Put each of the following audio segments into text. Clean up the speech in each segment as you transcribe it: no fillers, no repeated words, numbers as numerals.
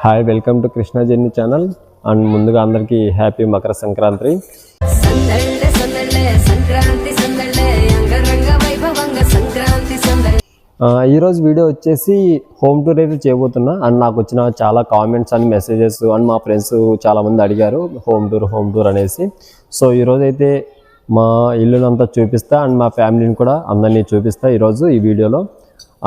Hi, welcome to Krishna journey channel. And ముందుగా అందరికీ happy Makar Sankranti. ఈరోజు వీడియో వచ్చేసి హోమ్ టూర్ అయితే చేయబోతున్నా. అండ్ నాకు వచ్చిన చాలా కామెంట్స్ అండ్ మెసేజెస్ అండ్ మా ఫ్రెండ్స్ చాలామంది అడిగారు హోమ్ టూర్ అనేసి. సో ఈరోజు అయితే మా ఇల్లునంతా చూపిస్తా అండ్ మా ఫ్యామిలీని కూడా అందరినీ చూపిస్తా ఈరోజు ఈ వీడియోలో.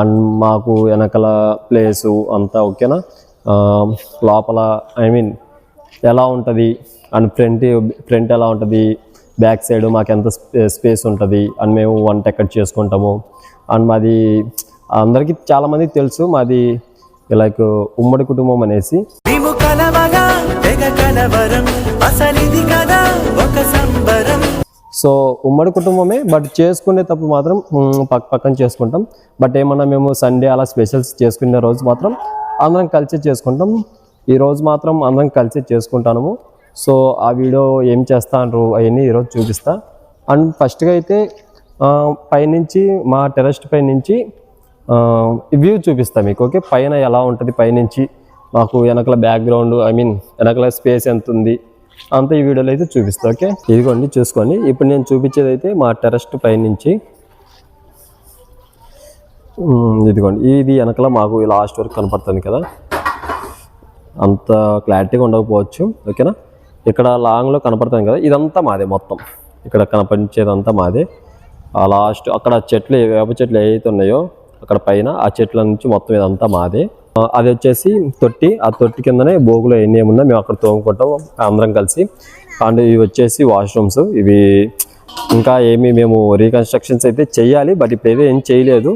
అండ్ మాకు వెనకాల ప్లేసు అంతా ఓకేనా, లోపల ఎలా ఉంటుంది అండ్ ఫ్రంట్ ఎలా ఉంటుంది, బ్యాక్ సైడ్ మాకు ఎంత స్పేస్ ఉంటుంది అండ్ మేము వంట ఎక్కడ చేసుకుంటాము. అండ్ మాది అందరికీ చాలామందికి తెలుసు, మాది లైక్ ఉమ్మడి కుటుంబం అనేసి. సో ఉమ్మడి కుటుంబమే, బట్ చేసుకునే తప్పు మాత్రం పక్కన చేసుకుంటాం. బట్ ఏమన్నా మేము సండే అలా స్పెషల్స్ చేసుకునే రోజు మాత్రం అందరం కలిసి చేసుకుంటాం. ఈరోజు మాత్రం అందరం కలిసి చేసుకుంటాము. సో ఆ వీడియో ఏం చేస్తాను అవన్నీ ఈరోజు చూపిస్తా. అండ్ ఫస్ట్గా అయితే పైనుంచి మా టెర్రస్ పైనుంచి వ్యూ చూపిస్తా మీకు. ఓకే, పైన ఎలా ఉంటుంది, పైనుంచి మాకు వెనకల బ్యాక్గ్రౌండ్ వెనకల స్పేస్ ఎంత ఉంది అంత ఈ వీడియోలో అయితే చూపిస్తా. ఓకే, ఇదిగోండి చూసుకోండి. ఇప్పుడు నేను చూపించేది అయితే మా టెర్రస్ పైనుంచి. ఇదిగోండి, ఇది వెనకల మాకు లాస్ట్ వరకు కనపడుతుంది కదా, అంత క్లారిటీగా ఉండకపోవచ్చు ఓకేనా. ఇక్కడ లాంగ్లో కనపడుతుంది కదా, ఇదంతా మాదే మొత్తం. ఇక్కడ కనపడించేదంతా మాదే. ఆ లాస్ట్ అక్కడ చెట్లు, వేప చెట్లు ఏవైతే ఉన్నాయో అక్కడ పైన ఆ చెట్ల నుంచి మొత్తం ఇదంతా మాదే. అది వచ్చేసి తొట్టి, ఆ తొట్టి కిందనే బోగులో ఎన్ని ఏమున్నా మేము అక్కడ తోముకుంటాం అందరం కలిసి. అండ్ ఇవి వచ్చేసి వాష్రూమ్స్. ఇవి ఇంకా మేము రీకన్స్ట్రక్షన్స్ అయితే చేయాలి, బట్ ఇప్పుడైతే ఏం చేయలేదు.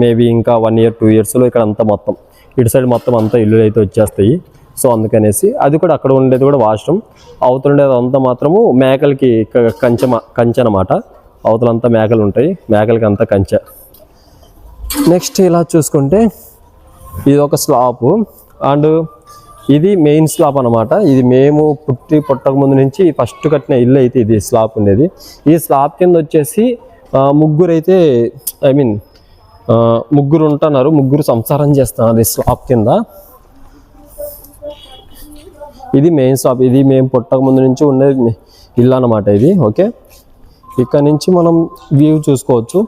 మేబీ ఇంకా 1 year 2 yearsలో ఇక్కడ అంతా మొత్తం ఇటు సైడ్ మొత్తం అంతా ఇల్లు అయితే వచ్చేస్తాయి. సో అందుకనేసి అది కూడా అక్కడ ఉండేది కూడా వాష్రూమ్. అవతలుండేది అంతా మాత్రము మేకలకి కంచె అనమాట. అవతలంతా మేకలు ఉంటాయి, మేకలకి అంతా కంచె. నెక్స్ట్ ఇలా చూసుకుంటే ఇది ఒక స్లాబ్ అండ్ ఇది మెయిన్ స్లాబ్ అనమాట. ఇది మేము పుట్టక ముందు నుంచి ఫస్ట్ కట్టిన ఇల్లు అయితే ఇది స్లాబ్ ఉండేది. ఈ స్లాబ్ కింద వచ్చేసి ముగ్గురు అయితే ముగ్గురు ఉంటున్నారు, ముగ్గురు సంసారం చేస్తున్నారు ఈ స్లాబ్ కింద. ఇది మెయిన్ స్లాబ్, ఇది మేము పుట్టక ముందు నుంచి ఉండే ఇల్లు అనమాట ఇది. ఓకే, ఇక్కడ నుంచి మనం వ్యూ చూసుకోవచ్చు.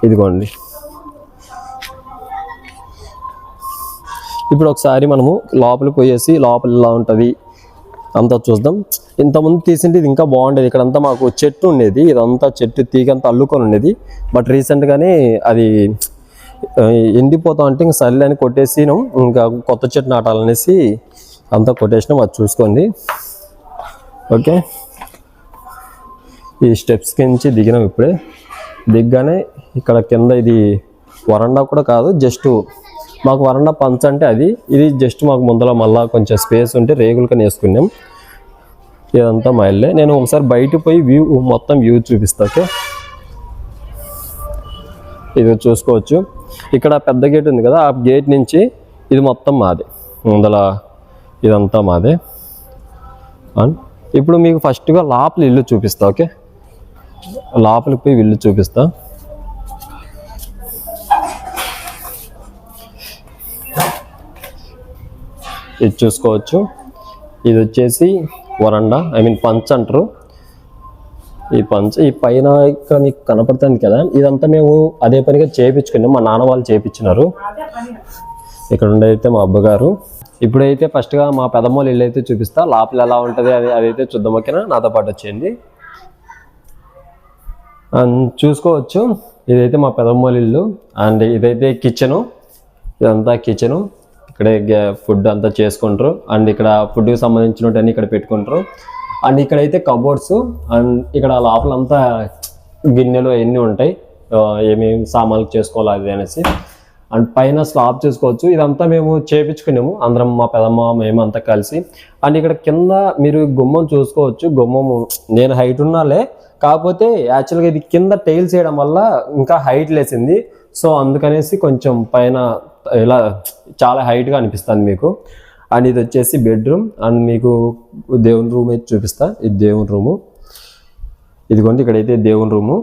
ఇదిగోండి, ఇప్పుడు ఒకసారి మనము లోపలికి పోయేసి లోపల ఎలా ఉంటుంది అంతా చూద్దాం. ఇంతకుముందు తీసింటే ఇది ఇంకా బాగుండేది. ఇక్కడంతా మాకు చెట్టు ఉండేది, ఇదంతా చెట్టు తీగంతా అల్లుకొని ఉండేది. బట్ రీసెంట్గానే అది ఎండిపోతాం అంటే ఇంకా సర్లే అని కొట్టేసినాం. ఇంకా కొత్త చెట్టు నాటాలనేసి అంతా కొట్టేసినాం. అది చూసుకోండి. ఓకే, ఈ స్టెప్స్ కించి దిగినాం. ఇప్పుడే దిగ్గానే ఇక్కడ కింద ఇది వరండా కూడా కాదు, జస్ట్ మాకు వరండా పంచ అంటే అది. ఇది జస్ట్ మాకు ముందర మళ్ళీ కొంచెం స్పేస్ ఉంటే రేగులకని వేసుకున్నాం. ఇదంతా మా ఇల్లే. నేను ఒకసారి బయటకు పోయి మొత్తం వ్యూ చూపిస్తా. ఓకే, ఇది చూసుకోవచ్చు. ఇక్కడ పెద్ద గేట్ ఉంది కదా, ఆ గేట్ నుంచి ఇది మొత్తం మాదే, ముందల ఇదంతా మాదే. అండ్ ఇప్పుడు మీకు ఫస్ట్గా లోపల ఇల్లు చూపిస్తా. ఓకే, లోపలికి పోయి ఇల్లు చూపిస్తా. ఇది చూసుకోవచ్చు. ఇది వచ్చేసి వరండా, పంచ్ అంటారు. ఈ పంచ్ ఈ పైన ఇక్కడ మీకు కనపడుతుంది కదా, ఇదంతా మేము అదే పనిగా చేయించుకున్నాం. మా నాన్న వాళ్ళు చేయించినారు. ఇక్కడ ఉండేదైతే మా అబ్బగారు. ఇప్పుడైతే ఫస్ట్గా మా పెదమ్మోళ్ళ ఇల్లు అయితే చూపిస్తా. లోపల ఎలా ఉంటుంది అదైతే చూద్దాం. ఓకేనా, నాతో పాటు వచ్చేయండి. చూసుకోవచ్చు, ఇదైతే మా పెదమ్మోళ్ళ ఇల్లు. అండ్ ఇదైతే కిచెను, ఇదంతా కిచెను. ఇక్కడే ఫుడ్ అంతా చేసుకుంటారు. అండ్ ఇక్కడ ఫుడ్కి సంబంధించినవన్నీ ఇక్కడ పెట్టుకుంటారు. అండ్ ఇక్కడైతే కబోర్డ్స్. అండ్ ఇక్కడ లోపలంతా గిన్నెలు అవన్నీ ఉంటాయి, ఏమేమి సామాన్లు చేసుకోవాలి అది అనేసి. అండ్ పైన స్లాబ్ చూసుకోవచ్చు. ఇదంతా మేము చేపించుకున్నాము అందరం, మా పెదమ్మ మేము అంతా కలిసి. అండ్ ఇక్కడ కింద మీరు గుమ్మం చూసుకోవచ్చు. గుమ్మము నేను హైట్ ఉన్నాలే, కాకపోతే యాక్చువల్గా ఇది కింద టైల్స్ వేయడం వల్ల ఇంకా హైట్ లేసింది. సో అందుకనేసి కొంచెం పైన ఇలా చాలా హైట్గా అనిపిస్తుంది మీకు. అండ్ ఇది వచ్చేసి బెడ్రూమ్. అండ్ మీకు దేవుని రూమ్ అయితే చూపిస్తా. ఇది దేవుని రూము. ఇదిగోండి, ఇక్కడైతే దేవుని రూము.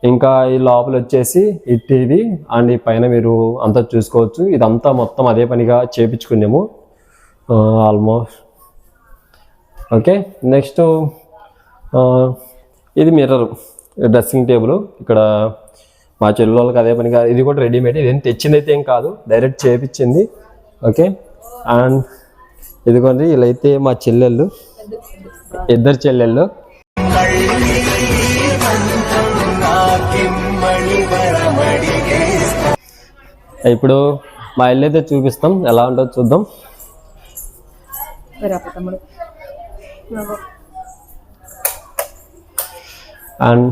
ఇంకా ఈ లోపల వచ్చేసి ఈ టీవీ అండ్ ఈ పైన మీరు అంతా చూసుకోవచ్చు. ఇదంతా మొత్తం అదే పనిగా చేపించుకున్నాము ఆల్మోస్ట్. ఓకే, నెక్స్ట్ ఇది మిర్రర్, డ్రెస్సింగ్ టేబుల్. ఇక్కడ మా చెల్లెళ్ళకి అదే పనిగా, ఇది కూడా రెడీమేడ్, ఇదేం తెచ్చింది అయితే ఏం కాదు, డైరెక్ట్ చేపించింది. ఓకే, అండ్ ఇదిగోండి ఇలా అయితే మా చెల్లెళ్ళు, ఇద్దరు చెల్లెళ్ళు. ఇప్పుడు మా ఇల్లు అయితే చూపిస్తాం, ఎలా ఉంటుందో చూద్దాం. అండ్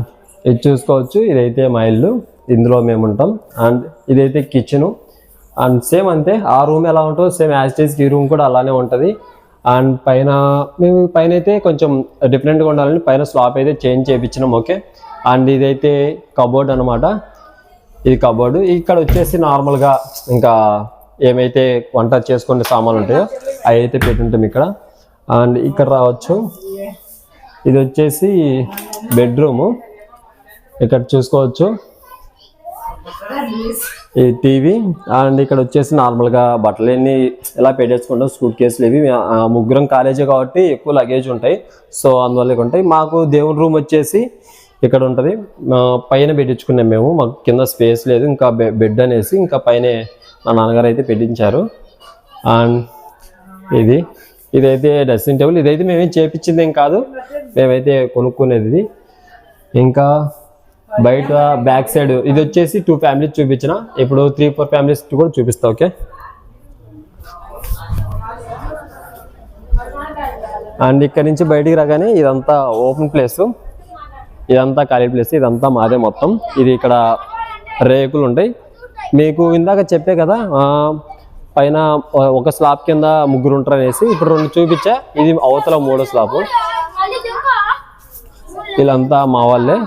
ఇది చూసుకోవచ్చు, ఇదైతే మా ఇల్లు, ఇందులో మేము ఉంటాం. అండ్ ఇదైతే కిచెను. అండ్ సేమ్ అంతే, ఆ రూమ్ ఎలా ఉంటుందో సేమ్ యాజ్ ఇట్ ఈస్ ఈ రూమ్ కూడా అలానే ఉంటుంది. అండ్ పైన మేము పైన అయితే కొంచెం డిఫరెంట్గా ఉండాలని పైన స్లాబ్ అయితే చేంజ్ చేయించినాం. ఓకే, అండ్ ఇదైతే కబోర్డ్ అనమాట, ఇది కబోర్డు. ఇక్కడ వచ్చేసి నార్మల్గా ఇంకా ఏమైతే వంట చేసుకునే సామాన్లు ఉంటాయో అవి అయితే పెట్టుంటాం ఇక్కడ. అండ్ ఇక్కడ రావచ్చు, ఇది వచ్చేసి బెడ్రూము. ఇక్కడ చూసుకోవచ్చు ఈ టీవీ. అండ్ ఇక్కడ వచ్చేసి నార్మల్గా బట్టలన్నీ ఇలా పెట్టేసుకుంటాం, సూట్ కేసులు. ఇవి ముగ్గురం కాలేజీ కాబట్టి ఎక్కువ లగేజ్ ఉంటాయి, సో అందువల్ల ఉంటాయి. మాకు దేవుని రూమ్ వచ్చేసి ఇక్కడ ఉంటుంది, పైన పెట్టించుకున్నాం మేము, మాకు కింద స్పేస్ లేదు, ఇంకా బెడ్ అనేసి ఇంకా పైన మా నాన్నగారు అయితే పెట్టించారు. అండ్ ఇదైతే డ్రెస్సింగ్ టేబుల్. ఇదైతే మేమేం చేపించింది ఏం కాదు, మేమైతే కొనుక్కునేది ఇది. ఇంకా బయట బ్యాక్ సైడ్ ఇది వచ్చేసి 2 ఫ్యామిలీస్ చూపించిన, ఇప్పుడు 3-4 ఫ్యామిలీస్ కూడా చూపిస్తా. ఓకే, అండ్ ఇక్కడ నుంచి బయటికి రాగానే ఇదంతా ఓపెన్ ప్లేస్, ఇదంతా ఖాళీ ప్లేస్, ఇదంతా మాదే మొత్తం. ఇది ఇక్కడ రేకులు ఉంటాయి. మీకు ఇందాక చెప్పే కదా పైన ఒక స్లాబ్ కింద ముగ్గురు ఉంటారు అనేసి, ఇప్పుడు 2 చూపించా, ఇది అవతల 3వ స్లాబ్. వీళ్ళంతా మా వాళ్ళే.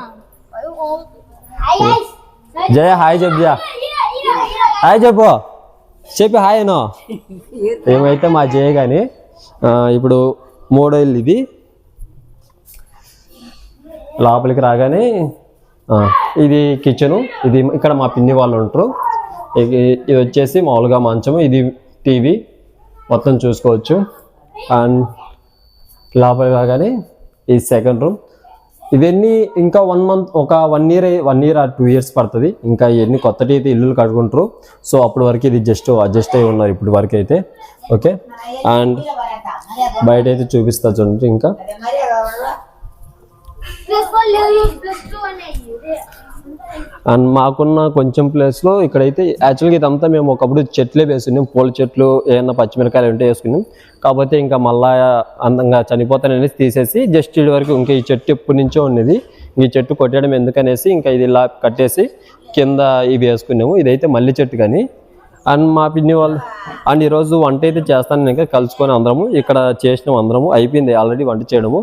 జయ హాయ్ చెప్పు, హాయ్ చెప్పి హాయ్ అనో. ఏమైతే మా జయ కానీ ఇప్పుడు 3వ ఇల్లు ఇది. లోపలికి రాగానే ఇది కిచెను, ఇది ఇక్కడ మా పిన్ని వాళ్ళు ఉంటారు. ఇది వచ్చేసి మామూలుగా మంచము, ఇది టీవీ మొత్తం చూసుకోవచ్చు. అండ్ లోపలికి రాగానే ఇది సెకండ్ రూమ్. ఇవన్నీ ఇంకా 1 మంత్, ఒక 1 ఇయర్ ఆర్ 2 ఇయర్స్ పడుతుంది. ఇంకా ఇవన్నీ కొత్తటి అయితే ఇల్లులు కట్టుకుంటారు, సో అప్పటి వరకు ఇది జస్ట్ అడ్జస్ట్ అయి ఉన్నారు ఇప్పుడు వరకు అయితే. ఓకే, అండ్ బయట అయితే చూపిస్తా చూడండి. ఇంకా అండ్ మాకున్న కొంచెం ప్లేస్లో ఇక్కడైతే యాక్చువల్గా ఇదంతా మేము ఒకప్పుడు చెట్లే వేసుకున్నాం, పూల చెట్లు, ఏమన్నా పచ్చిమిరకాయలు ఉంటే వేసుకున్నాం. కాకపోతే ఇంకా మళ్ళా అందంగా చనిపోతాననేసి తీసేసి జస్ట్ ఇది వరకు ఇంకా ఈ చెట్టు ఎప్పటి నుంచో ఉన్నది, ఈ చెట్టు కొట్టడం ఎందుకనేసి ఇంకా ఇది ఇలా కట్టేసి కింద ఇవి వేసుకున్నాము. ఇదైతే మల్లి చెట్టు కానీ. అండ్ మా పిన్ని వాళ్ళు అండ్ ఈరోజు వంట అయితే చేస్తాను ఇంకా కలుసుకొని అందరము ఇక్కడ చేసినాము, అందరము అయిపోయింది ఆల్రెడీ వంట చేయడము.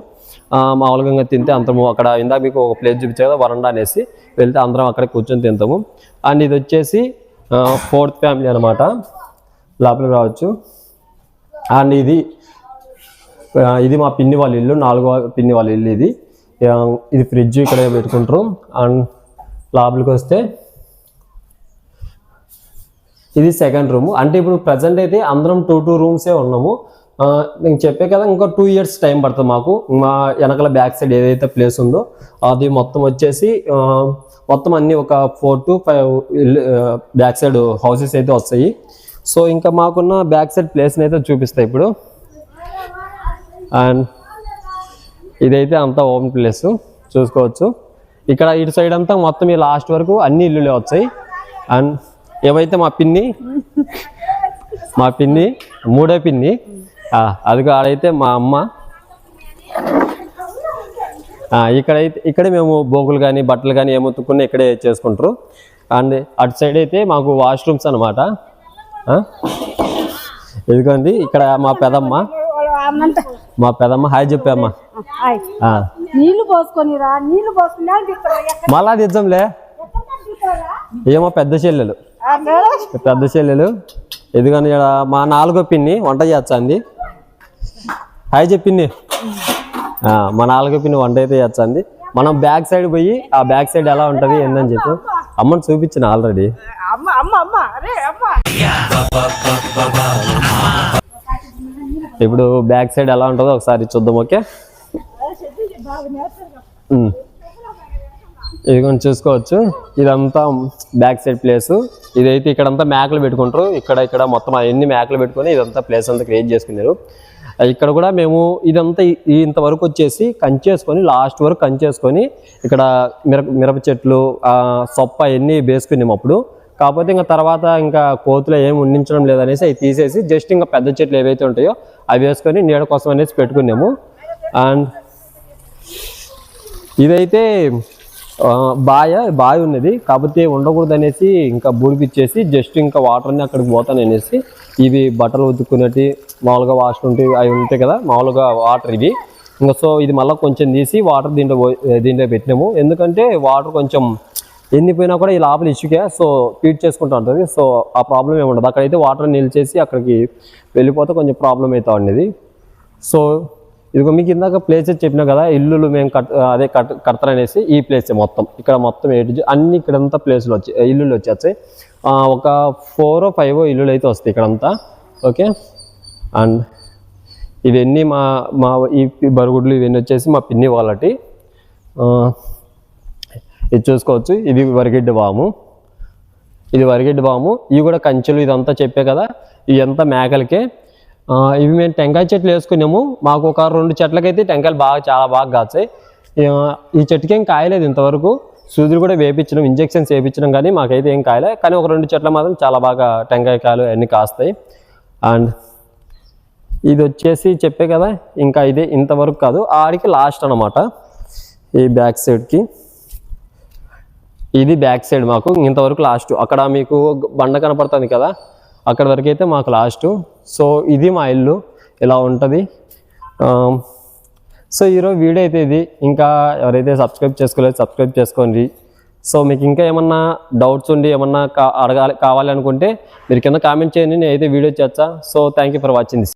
మామూలుగా తింటే అందరము అక్కడ ఇందాక మీకు ఒక ప్లేస్ చూపించే కదా వరండా అనేసి, వెళ్తే అందరం అక్కడ కూర్చొని తింటాము. అండ్ ఇది వచ్చేసి 4th ఫ్యామిలీ అనమాట, లోపలికి రావచ్చు. అండ్ ఇది మా పిన్ని వాళ్ళ ఇల్లు, 4వ పిన్ని వాళ్ళ ఇల్లు ఇది. ఇది ఫ్రిడ్జ్ ఇక్కడ పెట్టుకుంటారు. అండ్ లోపలికి వస్తే ఇది సెకండ్ రూమ్. అంటే ఇప్పుడు ప్రజెంట్ అయితే అందరం 2 రూమ్సే ఉన్నాము. నేను చెప్పే కదా ఇంకా 2 ఇయర్స్ టైం పడుతుంది మాకు. మా వెనకాల బ్యాక్ సైడ్ ఏదైతే ప్లేస్ ఉందో అది మొత్తం వచ్చేసి మొత్తం అన్ని ఒక 4 to 5 బ్యాక్ సైడ్ హౌసెస్ అయితే వస్తాయి. సో ఇంకా మాకున్న బ్యాక్ సైడ్ ప్లేస్ని అయితే చూపిస్తాయి ఇప్పుడు. అండ్ ఇదైతే అంతా ఓపెన్ ప్లేస్ చూసుకోవచ్చు. ఇక్కడ ఇటు సైడ్ అంతా మొత్తం ఈ లాస్ట్ వరకు అన్ని ఇల్లులే వచ్చాయి. అండ్ ఏవైతే మా పిన్ని 3వ పిన్ని, అది ఆడైతే మా అమ్మ. ఇక్కడే మేము బోగులు కానీ బట్టలు కానీ ఏమొత్తుకున్నా ఇక్కడే చేసుకుంటారు. అండ్ అటు సైడ్ అయితే మాకు వాష్రూమ్స్ అనమాట. ఎందుకండి ఇక్కడ మా పెదమ్మ హాయ్ చెప్పమ్మా. మళ్ళా తెచ్చాంలే, ఏమో పెద్ద చెల్లెలు ఎందుకని మా 4వ పిన్ని వంట చేస్తుంది. హాయ్ చెప్పింది, మా 4వ పిన్ని వంట అయితే చేస్తుంది. మనం బ్యాక్ సైడ్ పోయి ఆ బ్యాక్ సైడ్ ఎలా ఉంటుంది ఏందని చెప్పి అమ్మని చూపించిన ఆల్రెడీ. ఇప్పుడు బ్యాక్ సైడ్ ఎలా ఉంటుందో ఒకసారి చూద్దాం. ఓకే, ఇది కొంచెం చూసుకోవచ్చు. ఇదంతా బ్యాక్ సైడ్ ప్లేస్. ఇదైతే ఇక్కడంతా మేకలు పెట్టుకుంటారు. ఇక్కడ మొత్తం అవన్నీ మేకలు పెట్టుకొని ఇదంతా ప్లేస్ అంతా క్రియేట్ చేసుకున్నారు. ఇక్కడ కూడా మేము ఇదంతా ఇంతవరకు వచ్చేసి కంచేసుకొని లాస్ట్ వరకు కంచేసుకొని ఇక్కడ మిరప చెట్లు సొప్ప అవన్నీ వేసుకున్నాము అప్పుడు. కాకపోతే ఇంకా తర్వాత ఇంకా కోతులు ఏమి ఉండించడం లేదనేసి అవి తీసేసి జస్ట్ ఇంకా పెద్ద చెట్లు ఏవైతే ఉంటాయో అవి వేసుకొని నీడ కోసం అనేసి పెట్టుకున్నాము. అండ్ ఇదైతే బావి ఉన్నది, కాకపోతే ఉండకూడదు అనేసి ఇంకా బూడిపిచ్చేసి జస్ట్ ఇంకా వాటర్ని అక్కడికి పోతాను అనేసి ఇవి బట్టలు ఉతుక్కునేటి మామూలుగా వాష్ ఉంటాయి అవి ఉంటాయి కదా మామూలుగా వాటర్ ఇవి. ఇంకా సో ఇది మళ్ళీ కొంచెం తీసి వాటర్ దీంట్లో పెట్టినాము. ఎందుకంటే వాటర్ కొంచెం ఎండిపోయినా కూడా ఈ లోపల ఇసుకే, సో ఫీడ్ చేసుకుంటూ ఉంటుంది. సో ఆ ప్రాబ్లం ఏమి ఉండదు. అక్కడైతే వాటర్ నిలిచేసి అక్కడికి వెళ్ళిపోతే కొంచెం ప్రాబ్లం అవుతా ఉండేది. సో ఇదిగో మీకు ఇందాక ప్లేసెస్ చెప్పినా కదా ఇల్లులు మేము కడతారనేసి ఈ ప్లేస్ మొత్తం ఇక్కడ మొత్తం అన్ని ఇక్కడంతా ప్లేసులు ఇల్లులు వచ్చేస్తాయి. ఒక 4 or 5 ఇల్లులు అయితే వస్తాయి ఇక్కడంతా. ఓకే, అండ్ ఇవన్నీ మా ఈ బరుగుడ్లు ఇవన్నీ వచ్చేసి మా పిన్ని వాళ్ళటి. ఇది చూసుకోవచ్చు, ఇది వరిగడ్డి బాము, ఇది వరిగడ్డి బాము. ఇవి కూడా కంచెలు ఇదంతా చెప్పే కదా ఇదంతా మేకలకే. ఇవి మేము టెంకాయ చెట్లు వేసుకున్నాము. మాకు ఒక 2 చెట్లకైతే టెంకాయలు చాలా బాగా కాచాయి. ఈ చెట్టుకి ఏం కాయలేదు ఇంతవరకు. సూదులు కూడా వేయించడం ఇంజెక్షన్స్ వేయించడం కానీ మాకైతే ఏం కాయలే. కానీ ఒక 2 చెట్ల మాత్రం చాలా బాగా టెంకాయ కాయలు అన్నీ కాస్తాయి. అండ్ ఇది వచ్చేసి చెప్పే కదా ఇంకా ఇది ఇంతవరకు కాదు, ఆడికి లాస్ట్ అనమాట. ఈ బ్యాక్ సైడ్కి ఇది బ్యాక్ సైడ్ మాకు ఇంతవరకు లాస్ట్. అక్కడ మీకు బండ కనపడుతుంది కదా అక్కడ వరకు అయితే మాకు లాస్ట్. సో ఇది మా ఇల్లు ఇలా ఉంటుంది. సో ఈరోజు వీడియో అయితే ఇది. ఇంకా ఎవరైతే సబ్స్క్రైబ్ చేసుకోలేదు సబ్స్క్రైబ్ చేసుకోండి. సో మీకు ఇంకా ఏమన్నా డౌట్స్ ఉండి ఏమన్నా కావాలి అనుకుంటే మీరు కింద కామెంట్ చేయండి, నేను అయితే వీడియో చేస్తా. So thank you for watching this.